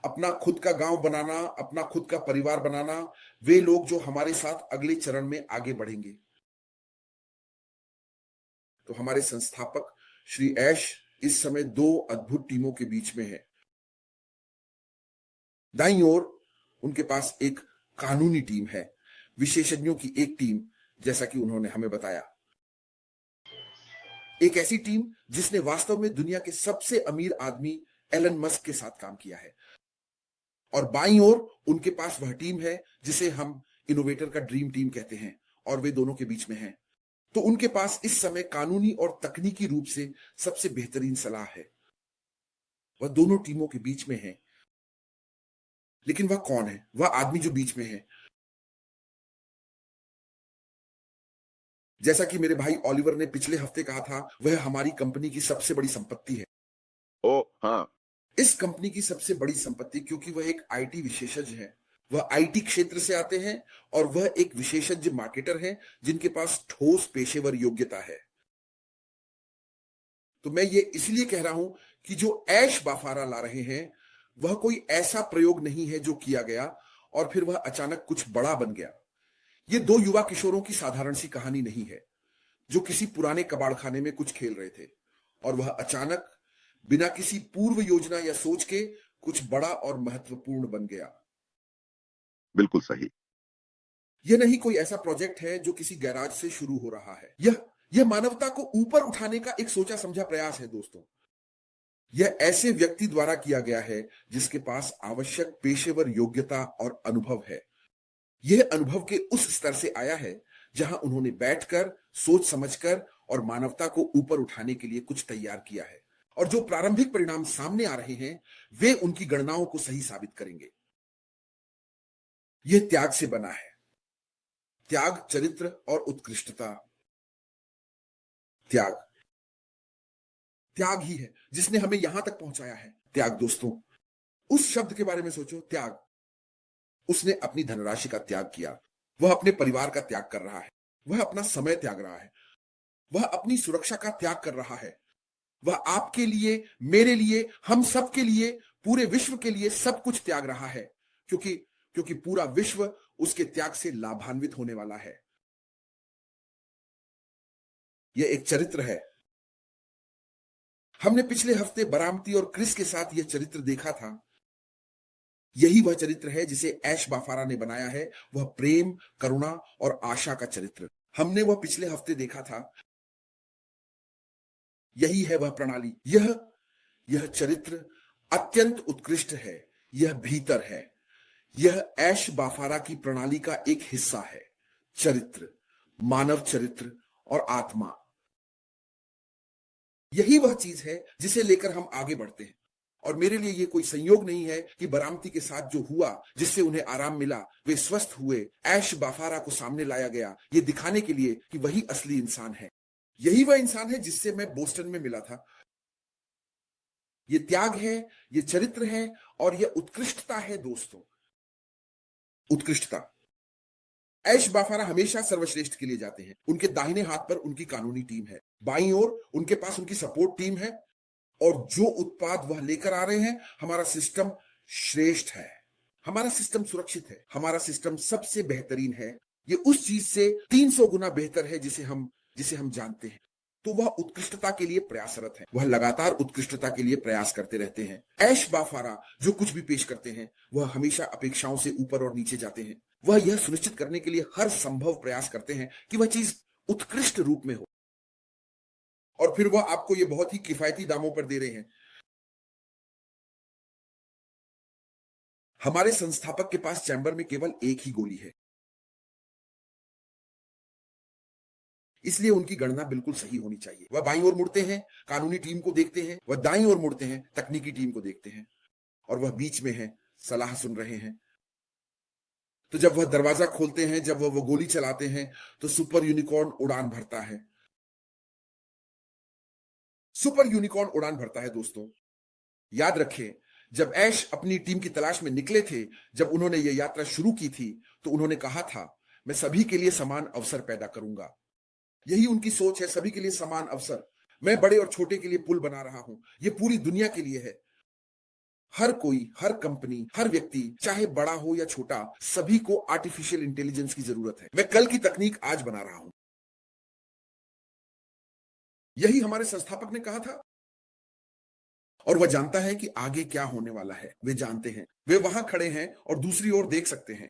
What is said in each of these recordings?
अपना खुद का गांव बनाना, अपना खुद का परिवार बनाना, वे लोग जो हमारे साथ अगले चरण में आगे बढ़ेंगे। तो हमारे संस्थापक श्री ऐश इस समय दो अद्भुत टीमों के बीच में है। दाईं ओर उनके पास एक कानूनी टीम है, विशेषज्ञों की एक टीम, जैसा कि उन्होंने हमें बताया, एक ऐसी टीम जिसने वास्तव में दुनिया के सबसे अमीर आदमी एलन मस्क के साथ काम किया है। और बाईं ओर उनके पास वह टीम है जिसे हम इनोवेटर का ड्रीम टीम कहते हैं, और वे दोनों के बीच में हैं। तो उनके पास इस समय कानूनी और तकनीकी रूप से सबसे बेहतरीन सलाह है। वह दोनों टीमों के बीच में है। लेकिन वह कौन है, वह आदमी जो बीच में है? जैसा कि मेरे भाई ऑलिवर ने पिछले हफ्ते कहा था, वह हमारी कंपनी की सबसे बड़ी संपत्ति है। ओ हाँ, इस कंपनी की सबसे बड़ी संपत्ति, क्योंकि वह एक आईटी विशेषज्ञ है। वह आईटी क्षेत्र से आते हैं और वह एक विशेषज्ञ मार्केटर हैं जिनके पास ठोस पेशेवर योग्यता है। तो मैं ये इसलिए कह रहा हूं कि जो ऐश बाफारा ला रहे हैं वह कोई ऐसा प्रयोग नहीं है जो किया गया और फिर वह अचानक कुछ बड़ा बन गया। ये दो युवा किशोरों की साधारण सी कहानी नहीं है जो किसी पुराने कबाड़खाने में कुछ खेल रहे थे और वह अचानक बिना किसी पूर्व योजना या सोच के कुछ बड़ा और महत्वपूर्ण बन गया। बिल्कुल सही। यह नहीं कोई ऐसा प्रोजेक्ट है जो किसी गैराज से शुरू हो रहा है। यह मानवता को ऊपर उठाने का एक सोचा समझा प्रयास है दोस्तों। यह ऐसे व्यक्ति द्वारा किया गया है जिसके पास आवश्यक पेशेवर योग्यता और अनुभव है। यह अनुभव के उस स्तर से आया है जहां उन्होंने बैठकर, सोच समझकर और मानवता को ऊपर उठाने के लिए कुछ तैयार किया है। और जो प्रारंभिक परिणाम सामने आ रहे हैं वे उनकी गणनाओं को सही साबित करेंगे। यह त्याग से बना है। त्याग, चरित्र और उत्कृष्टता। त्याग त्याग ही है जिसने हमें यहां तक पहुंचाया है। त्याग दोस्तों, उस शब्द के बारे में सोचो, त्याग। उसने अपनी धनराशि का त्याग किया, वह अपने परिवार का त्याग कर रहा है, वह अपना समय त्याग रहा है, वह अपनी सुरक्षा का त्याग कर रहा है, वह आपके लिए, मेरे लिए, हम सब के लिए, पूरे विश्व के लिए सब कुछ त्याग रहा है, क्योंकि पूरा विश्व उसके त्याग से लाभान्वित होने वाला है। यह एक चरित्र है। हमने पिछले हफ्ते बरामती और क्रिस के साथ यह चरित्र देखा था। यही वह चरित्र है जिसे ऐश बाफारा ने बनाया है। वह प्रेम, करुणा और आशा का चरित्र हमने वह पिछले हफ्ते देखा था। यही है वह प्रणाली। यह चरित्र अत्यंत उत्कृष्ट है। यह भीतर है। यह ऐश बाफारा की प्रणाली का एक हिस्सा है। चरित्र, मानव चरित्र और आत्मा, यही वह चीज है जिसे लेकर हम आगे बढ़ते हैं। और मेरे लिए यह कोई संयोग नहीं है कि बरामती के साथ जो हुआ, जिससे उन्हें आराम मिला, वे स्वस्थ हुए, ऐश बाफारा को सामने लाया गया, ये दिखाने के लिए कि वही असली इंसान है। यही वह इंसान है जिससे मैं बोस्टन में मिला था। ये त्याग है, ये चरित्र है और यह उत्कृष्टता है दोस्तों। उत्कृष्टता। ऐश बाफारा हमेशा सर्वश्रेष्ठ के लिए जाते हैं। उनके दाहिने हाथ पर उनकी कानूनी टीम है, बाईं ओर उनके पास उनकी सपोर्ट टीम है, और जो उत्पाद वह लेकर आ रहे हैं, हमारा सिस्टम श्रेष्ठ है, हमारा सिस्टम सुरक्षित है, हमारा सिस्टम सबसे बेहतरीन है। ये उस चीज से 300 गुना बेहतर है जिसे हम जानते हैं। तो वह उत्कृष्टता के लिए प्रयासरत है। वह लगातार उत्कृष्टता के लिए प्रयास करते रहते हैं। ऐश बाफारा जो कुछ भी पेश करते हैं वह हमेशा अपेक्षाओं से ऊपर और नीचे जाते हैं। वह यह सुनिश्चित करने के लिए हर संभव प्रयास करते हैं कि वह चीज उत्कृष्ट रूप में हो, और फिर वह आपको ये बहुत ही किफायती दामों पर दे रहे हैं। हमारे संस्थापक के पास चैम्बर में केवल एक ही गोली है, इसलिए उनकी गणना बिल्कुल सही होनी चाहिए। वह बाईं ओर मुड़ते हैं, कानूनी टीम को देखते हैं, वह दाईं ओर मुड़ते हैं, तकनीकी टीम को देखते हैं, और वह बीच में है, सलाह सुन रहे हैं। तो जब वह दरवाजा खोलते हैं, जब वह गोली चलाते हैं, तो सुपर यूनिकॉर्न उड़ान भरता है। सुपर यूनिकॉर्न उड़ान भरता है दोस्तों। याद रखें, जब ऐश अपनी टीम की तलाश में निकले थे, जब उन्होंने यह यात्रा शुरू की थी, तो उन्होंने कहा था, मैं सभी के लिए समान अवसर पैदा करूंगा। यही उनकी सोच है, सभी के लिए समान अवसर। मैं बड़े और छोटे के लिए पुल बना रहा हूं। यह पूरी दुनिया के लिए है। हर कोई, हर कंपनी, हर व्यक्ति, चाहे बड़ा हो या छोटा, सभी को आर्टिफिशियल इंटेलिजेंस की जरूरत है। मैं कल की तकनीक आज बना रहा हूं। यही हमारे संस्थापक ने कहा था। और वह जानता है कि आगे क्या होने वाला है। वे जानते हैं, वे वहां खड़े हैं और दूसरी ओर देख सकते हैं।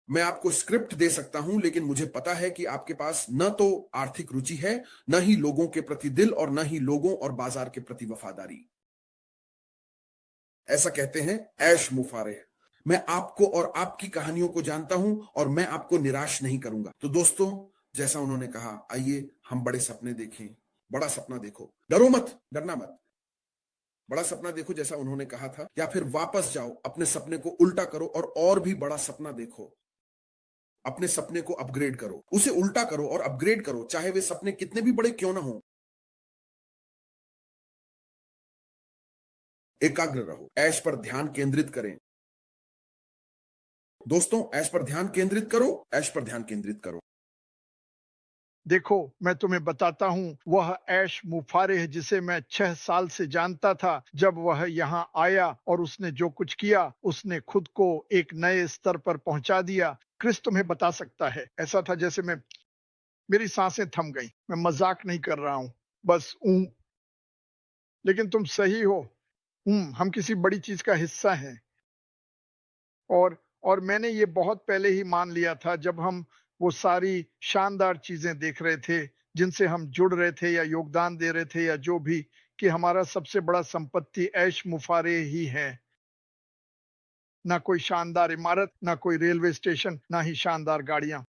मैं आपको स्क्रिप्ट दे सकता हूं, लेकिन मुझे पता है कि आपके पास न तो आर्थिक रुचि है, न ही लोगों के प्रति दिल, और न ही लोगों और बाजार के प्रति वफादारी। ऐसा कहते हैं ऐश मुफारे। मैं आपको और आपकी कहानियों को जानता हूं और मैं आपको निराश नहीं करूंगा। तो दोस्तों, जैसा उन्होंने कहा, आइए हम बड़े सपने देखें। बड़ा सपना देखो, डरो मत, डरना मत। बड़ा सपना देखो जैसा उन्होंने कहा था, या फिर वापस जाओ, अपने सपने को उल्टा करो और भी बड़ा सपना देखो। अपने सपने को अपग्रेड करो, उसे उल्टा करो और अपग्रेड करो, चाहे वे सपने कितने भी बड़े क्यों ना हो। एकाग्र रहो, ऐश पर ध्यान केंद्रित करें। दोस्तों, ऐश पर ध्यान केंद्रित करो, ऐश पर ध्यान केंद्रित करो। देखो, मैं तुम्हें बताता हूँ, वह ऐश मुफारिह जिसे मैं 6 साल से जानता था, जब वह यहाँ आया और उसने जो कुछ किया, उसने खुद को एक नए स्तर पर पहुंचा दिया। क्रिस तुम्हें बता सकता है, ऐसा था जैसे मेरी सांसें थम गई। मैं मजाक नहीं कर रहा हूँ, बस लेकिन तुम सही हो। हम किसी बड़ी चीज का हिस्सा हैं। और मैंने ये बहुत पहले ही मान लिया था, जब हम वो सारी शानदार चीजें देख रहे थे, जिनसे हम जुड़ रहे थे या योगदान दे रहे थे या जो भी, कि हमारा सबसे बड़ा संपत्ति ऐश मुफारे ही है। ना कोई शानदार इमारत, ना कोई रेलवे स्टेशन, ना ही शानदार गाड़ियां।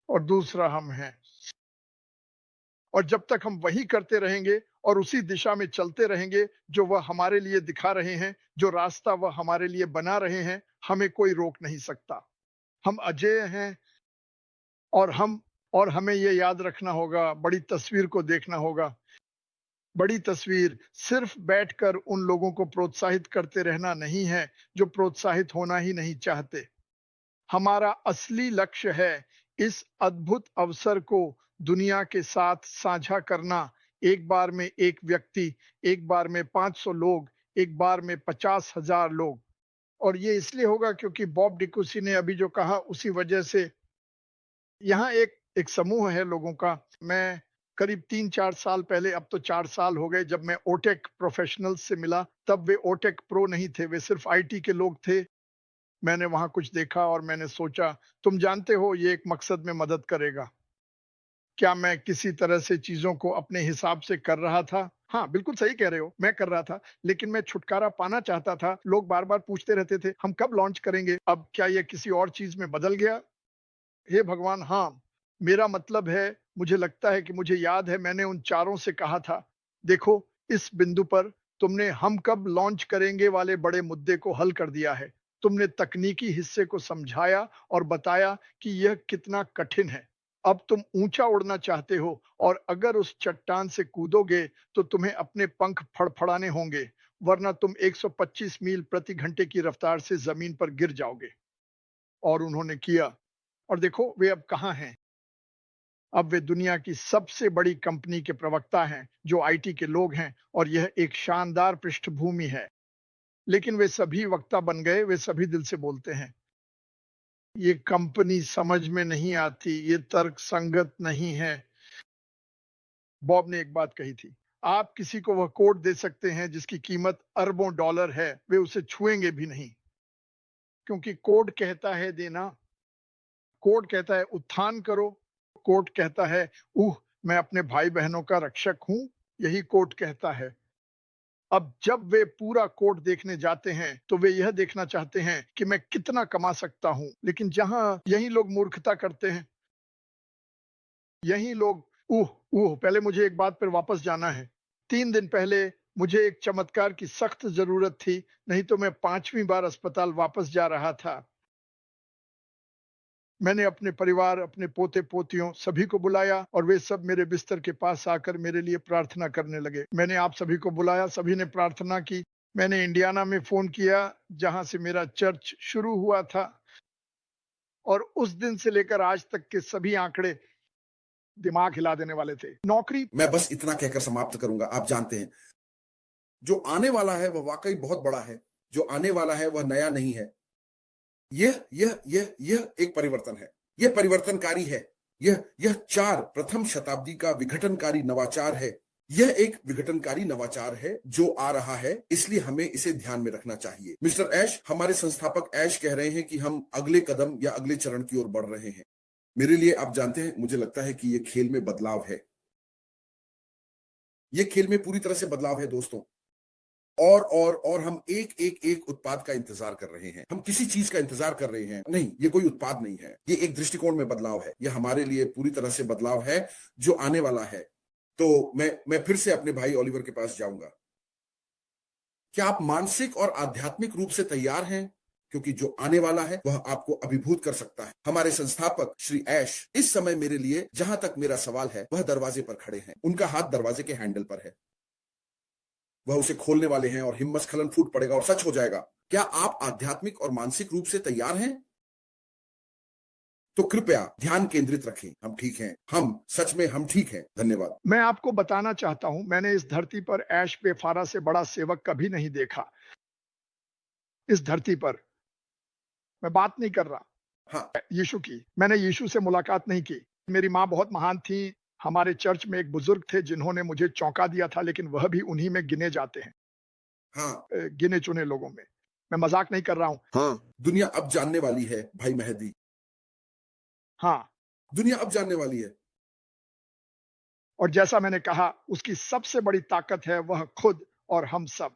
और दूसरा हम हैं। और जब तक हम वही करते रहेंगे और उसी दिशा में चलते रहेंगे जो वह हमारे लिए दिखा रहे हैं, जो रास्ता वह हमारे लिए बना रहे हैं, हमें कोई रोक नहीं सकता। हम अजेय हैं। और हमें ये याद रखना होगा, बड़ी तस्वीर को देखना होगा। बड़ी तस्वीर सिर्फ बैठकर उन लोगों को प्रोत्साहित करते रहना नहीं है जो प्रोत्साहित होना ही नहीं चाहते। हमारा असली लक्ष्य है इस अद्भुत अवसर को दुनिया के साथ साझा करना। एक बार में एक व्यक्ति, एक बार में 500 लोग, एक बार में 50,000 लोग। और ये इसलिए होगा क्योंकि बॉब डिकुसी ने अभी जो कहा, उसी वजह से यहाँ एक समूह है लोगों का। मैं करीब 3-4 साल पहले, अब तो 4 साल हो गए, जब मैं ओटेक प्रोफेशनल्स से मिला, तब वे ओटेक प्रो नहीं थे, वे सिर्फ आईटी के लोग थे। मैंने वहां कुछ देखा और मैंने सोचा, तुम जानते हो, ये एक मकसद में मदद करेगा। क्या मैं किसी तरह से चीजों को अपने हिसाब से कर रहा था? हाँ, बिल्कुल सही कह रहे हो, मैं कर रहा था, लेकिन मैं छुटकारा पाना चाहता था। लोग बार बार पूछते रहते थे, हम कब लॉन्च करेंगे? अब क्या यह किसी और चीज में बदल गया? हे भगवान, हाँ। मेरा मतलब है, मुझे लगता है कि मुझे याद है, मैंने उन चारों से कहा था, देखो, इस बिंदु पर तुमने हम कब लॉन्च करेंगे वाले बड़े मुद्दे को हल कर दिया है। तुमने तकनीकी हिस्से को समझाया और बताया कि यह कितना कठिन है। अब तुम ऊंचा उड़ना चाहते हो, और अगर उस चट्टान से कूदोगे तो तुम्हें अपने पंख फड़फड़ाने होंगे, वरना तुम 125 मील प्रति घंटे की रफ्तार से जमीन पर गिर जाओगे। और उन्होंने किया। और देखो, वे अब कहाँ हैं? अब वे दुनिया की सबसे बड़ी कंपनी के प्रवक्ता हैं, जो आईटी के लोग हैं, और यह एक शानदार पृष्ठभूमि है। लेकिन वे सभी वक्ता बन गए, वे सभी दिल से बोलते हैं। ये कंपनी समझ में नहीं आती, ये तर्क संगत नहीं है। बॉब ने एक बात कही थी, आप किसी को वह कोड दे सकते हैं जिसकी कीमत अरबों डॉलर है, वे उसे छुएंगे भी नहीं, क्योंकि कोड कहता है देना, कोड कहता है उत्थान करो, कोड कहता है मैं अपने भाई बहनों का रक्षक हूं, यही कोड कहता है। अब जब वे पूरा कोड देखने जाते हैं तो वे यह देखना चाहते हैं कि मैं कितना कमा सकता हूं, लेकिन जहां यही लोग मूर्खता करते हैं, यही लोग पहले मुझे एक बात पर वापस जाना है। 3 दिन पहले मुझे एक चमत्कार की सख्त जरूरत थी, नहीं तो मैं 5वीं बार अस्पताल वापस जा रहा था। मैंने अपने परिवार, अपने पोते पोतियों सभी को बुलाया, और वे सब मेरे बिस्तर के पास आकर मेरे लिए प्रार्थना करने लगे। मैंने आप सभी को बुलाया, सभी ने प्रार्थना की। मैंने इंडियाना में फोन किया, जहां से मेरा चर्च शुरू हुआ था, और उस दिन से लेकर आज तक के सभी आंकड़े दिमाग हिला देने वाले थे। नौकरी। मैं बस इतना कहकर समाप्त करूंगा। आप जानते हैं, जो आने वाला है वह वाकई बहुत बड़ा है, जो आने वाला है वह नया नहीं है। यह एक परिवर्तन है, यह परिवर्तनकारी है, यह 4 प्रथम शताब्दी का विघटनकारी नवाचार है। यह एक विघटनकारी नवाचार है जो आ रहा है, इसलिए हमें इसे ध्यान में रखना चाहिए। मिस्टर ऐश, हमारे संस्थापक ऐश कह रहे हैं कि हम अगले कदम या अगले चरण की ओर बढ़ रहे हैं। मेरे लिए आप जानते हैं, मुझे लगता है कि यह खेल में बदलाव है। यह खेल में पूरी तरह से बदलाव है दोस्तों। और हम एक उत्पाद का इंतजार कर रहे हैं। हम किसी चीज का इंतजार कर रहे हैं। नहीं, ये कोई उत्पाद नहीं है। ये एक दृष्टिकोण में बदलाव है। यह हमारे लिए पूरी तरह से बदलाव है जो आने वाला है। तो मैं फिर से अपने भाई ओलिवर के पास जाऊंगा। क्या आप मानसिक और आध्यात्मिक रूप से तैयार हैं? क्योंकि जो आने वाला है वह आपको अभिभूत कर सकता है। हमारे संस्थापक श्री ऐश इस समय मेरे लिए, जहां तक मेरा सवाल है, वह दरवाजे पर खड़े हैं। उनका हाथ दरवाजे के हैंडल पर है। वह उसे खोलने वाले हैं और हिमस्खलन फूट पड़ेगा और सच हो जाएगा। क्या आप आध्यात्मिक और मानसिक रूप से तैयार हैं? तो कृपया ध्यान केंद्रित रखें। हम ठीक हैं। हम ठीक हैं। धन्यवाद। मैं आपको बताना चाहता हूं, मैंने इस धरती पर ऐश बेफारा से बड़ा सेवक कभी नहीं देखा। इस धरती पर मैं बात नहीं कर रहा हाँ, यीशु की। मैंने यीशु से मुलाकात नहीं की। मेरी माँ बहुत महान थी। हमारे चर्च में एक बुजुर्ग थे जिन्होंने मुझे चौंका दिया था, लेकिन वह भी उन्हीं में गिने जाते हैं, हाँ, गिने चुने लोगों में। मैं मजाक नहीं कर रहा हूं। हाँ। दुनिया अब जानने वाली है भाई मेहदी। हाँ, दुनिया अब जानने वाली है। और जैसा मैंने कहा, उसकी सबसे बड़ी ताकत है वह खुद और हम सब।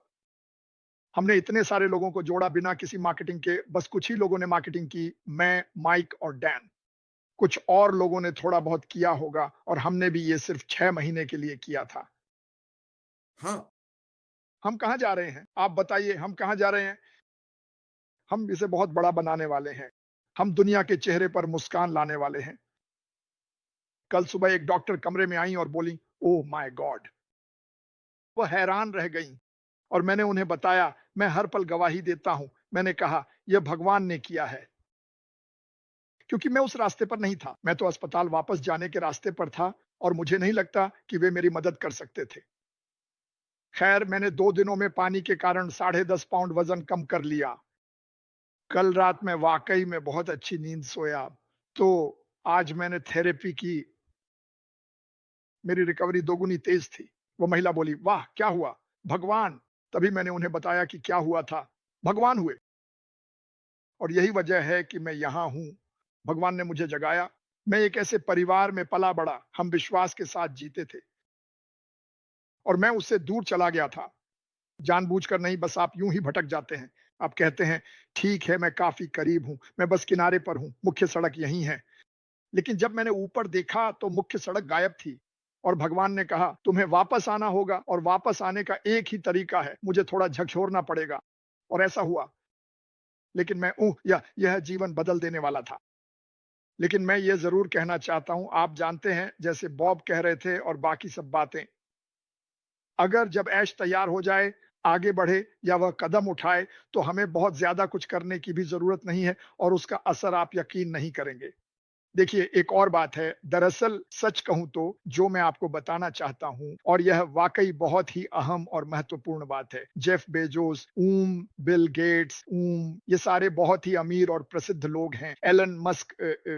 हमने इतने सारे लोगों को जोड़ा बिना किसी मार्केटिंग के। बस कुछ ही लोगों ने मार्केटिंग की, मैं, माइक और डैन। कुछ और लोगों ने थोड़ा बहुत किया होगा, और हमने भी ये सिर्फ 6 महीने के लिए किया था। हाँ, हम कहाँ जा रहे हैं? आप बताइए, हम कहाँ जा रहे हैं? हम इसे बहुत बड़ा बनाने वाले हैं। हम दुनिया के चेहरे पर मुस्कान लाने वाले हैं। कल सुबह एक डॉक्टर कमरे में आई और बोली, ओह माय गॉड! वह हैरान रह गईं, और मैंने उन्हें बताया, मैं हर पल गवाही देता हूं। मैंने कहा, यह भगवान ने किया है। क्योंकि मैं उस रास्ते पर नहीं था। मैं तो अस्पताल वापस जाने के रास्ते पर था, और मुझे नहीं लगता कि वे मेरी मदद कर सकते थे। खैर, मैंने 2 दिनों में पानी के कारण 10.5 पाउंड वजन कम कर लिया। कल रात मैं वाकई में बहुत अच्छी नींद सोया। तो आज मैंने थेरेपी की। मेरी रिकवरी दोगुनी तेज थी। वो महिला बोली, वाह क्या हुआ? भगवान। तभी मैंने उन्हें बताया कि क्या हुआ था। भगवान हुए, और यही वजह है कि मैं यहाँ हूँ। भगवान ने मुझे जगाया। मैं एक ऐसे परिवार में पला बड़ा, हम विश्वास के साथ जीते थे, और मैं उससे दूर चला गया था। जानबूझकर नहीं, बस आप यूं ही भटक जाते हैं। आप कहते हैं, ठीक है, मैं काफी करीब हूं, मैं बस किनारे पर हूं, मुख्य सड़क यहीं है। लेकिन जब मैंने ऊपर देखा तो मुख्य सड़क गायब थी, और भगवान ने कहा, तुम्हें वापस आना होगा, और वापस आने का एक ही तरीका है, मुझे थोड़ा झकझोरना पड़ेगा। और ऐसा हुआ। लेकिन मैं यह जीवन बदल देने वाला था। लेकिन मैं ये जरूर कहना चाहता हूं, आप जानते हैं, जैसे बॉब कह रहे थे और बाकी सब बातें, अगर जब ऐश तैयार हो जाए, आगे बढ़े या वह कदम उठाए, तो हमें बहुत ज्यादा कुछ करने की भी जरूरत नहीं है, और उसका असर आप यकीन नहीं करेंगे। देखिए, एक और बात है। दरअसल सच कहूं तो जो मैं आपको बताना चाहता हूं, और यह वाकई बहुत ही अहम और महत्वपूर्ण बात है। जेफ बेजोस, बिल गेट्स, ये सारे बहुत ही अमीर और प्रसिद्ध लोग हैं। एलन मस्क,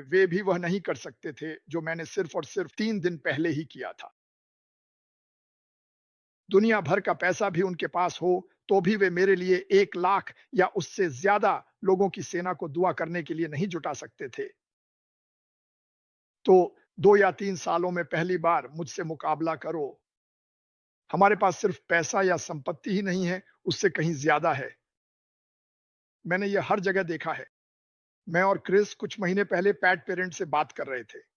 वे भी वह नहीं कर सकते थे जो मैंने सिर्फ और सिर्फ 3 दिन पहले ही किया था। दुनिया भर का पैसा भी उनके पास हो, तो भी वे मेरे लिए 1 लाख या उससे ज्यादा लोगों की सेना को दुआ करने के लिए नहीं जुटा सकते थे। तो 2 या 3 सालों में पहली बार मुझसे मुकाबला करो। हमारे पास सिर्फ पैसा या संपत्ति ही नहीं है, उससे कहीं ज्यादा है। मैंने यह हर जगह देखा है। मैं और क्रिस कुछ महीने पहले पैट पेरेंट से बात कर रहे थे।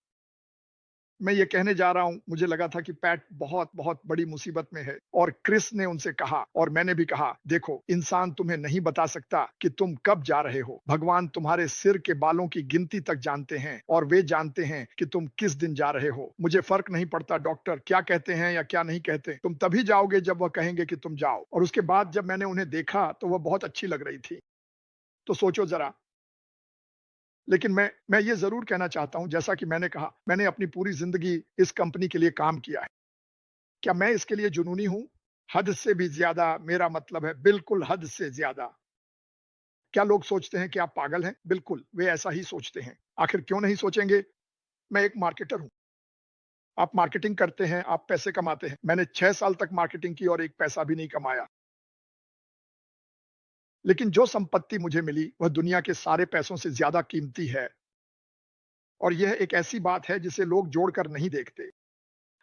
मैं ये कहने जा रहा हूं, मुझे लगा था कि पैट बहुत बहुत बड़ी मुसीबत में है, और क्रिस ने उनसे कहा, और मैंने भी कहा, देखो, इंसान तुम्हें नहीं बता सकता कि तुम कब जा रहे हो। भगवान तुम्हारे सिर के बालों की गिनती तक जानते हैं, और वे जानते हैं कि तुम किस दिन जा रहे हो। मुझे फर्क नहीं पड़ता डॉक्टर क्या कहते हैं या क्या नहीं कहते, तुम तभी जाओगे जब वह कहेंगे कि तुम जाओ। और उसके बाद जब मैंने उन्हें देखा तो वह बहुत अच्छी लग रही थी। तो सोचो जरा। लेकिन मैं ये ज़रूर कहना चाहता हूँ, जैसा कि मैंने कहा, मैंने अपनी पूरी ज़िंदगी इस कंपनी के लिए काम किया है। क्या मैं इसके लिए जुनूनी हूँ? हद से भी ज्यादा, मेरा मतलब है बिल्कुल हद से ज्यादा। क्या लोग सोचते हैं कि आप पागल हैं? बिल्कुल, वे ऐसा ही सोचते हैं। आखिर क्यों नहीं सोचेंगे? मैं एक मार्केटर हूं। आप मार्केटिंग करते हैं, आप पैसे कमाते हैं। मैंने 6 साल तक मार्केटिंग की और एक पैसा भी नहीं कमाया। लेकिन जो संपत्ति मुझे मिली, वह दुनिया के सारे पैसों से ज्यादा कीमती है। और यह एक ऐसी बात है जिसे लोग जोड़कर नहीं देखते।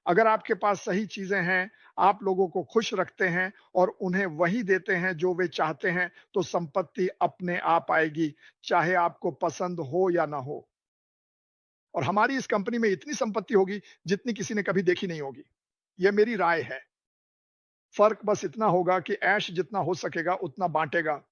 अगर आपके पास सही चीजें हैं, आप लोगों को खुश रखते हैं और उन्हें वही देते हैं जो वे चाहते हैं, तो संपत्ति अपने आप आएगी, चाहे आपको पसंद हो या ना हो। और हमारी इस कंपनी में इतनी संपत्ति होगी जितनी किसी ने कभी देखी नहीं होगी। यह मेरी राय है। फर्क बस इतना होगा कि ऐश जितना हो सकेगा उतना बांटेगा